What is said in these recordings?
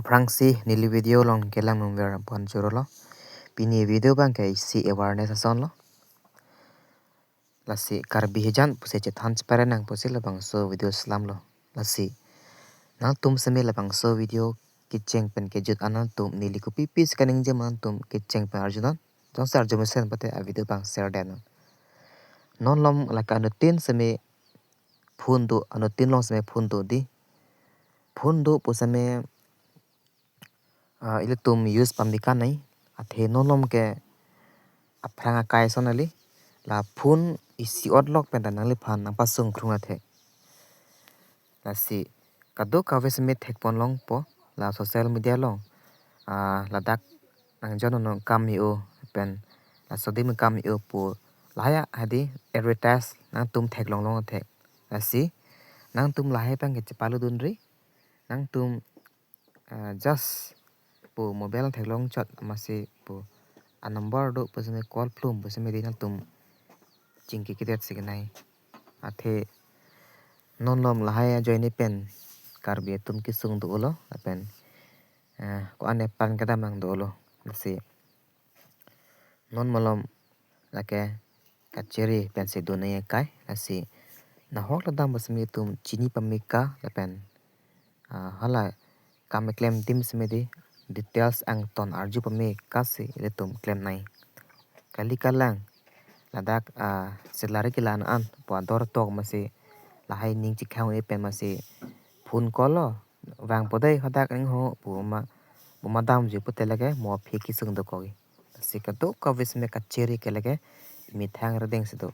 Aprangsi nili video long kelang mungver pon churolo pini video bang kai si awareness ason lo lasi karbi hijan puse chethan chpare nang puse labang so video slam lo lasi nang tum seme labang so video kicheng pen ke jut anan tum nili ko pipis kaning jaman tum kicheng pen arjunan jong sar jomesen pate a video bang share den non lom laka anu tin seme phun do anu tin long seme phun do di phun do pusame ile tum use pamika nai athe nolom ke apranga kai sonali la phun isi odlok pen nangli phan nang pasung khrunga the la si kado kaves me thek pon long po la social media long ladak nang jono no kam yo pen la sodi me kam yo po laya hadi advertise nang tum thek long long the la si nang tum lahai pang ke palu dun ri nang tum just po mobile thek long chat masi po a number do pasme call plum pasme dina tum chingki kidet signai athe non lom lahaya join pen karbi tum ki sung do lo pen ko ane pan kada mang do lo si non malom lake kacheri pen se do nay kai asi na hok la dam pasme tum chini pamika pen hala kam claim tim smedi details ang ton arju pame kasi ile tum claim nai kali kalang ladak selari kilan an po dor tok masi lahai ning chi khau e pen masi phun kolo wang podai hadak ang ho pu ma dam ju putel lage mo phi ki sung do ko si ka to ka vis me ka cheri ke lage mi thang ra deng se do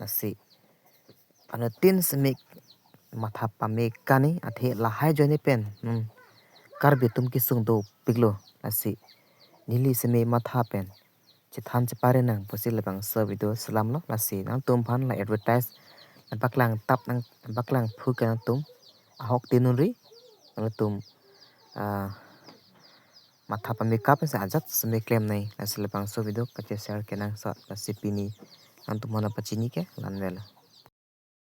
lasi anu tin smik matha pame kani athe lahai joni pen karbi tum ki sung do piglo asi nili seme matha pen chithan chpare nang posil bang so video salam lo lasi nang tum phan la advertise baklang tap nang baklang phu kan tum ahok tinun ri tum matha pame kap sa ajat sme claim nai asil bang so video ka share kenang so lasi pini antum mona pachini ke lanwela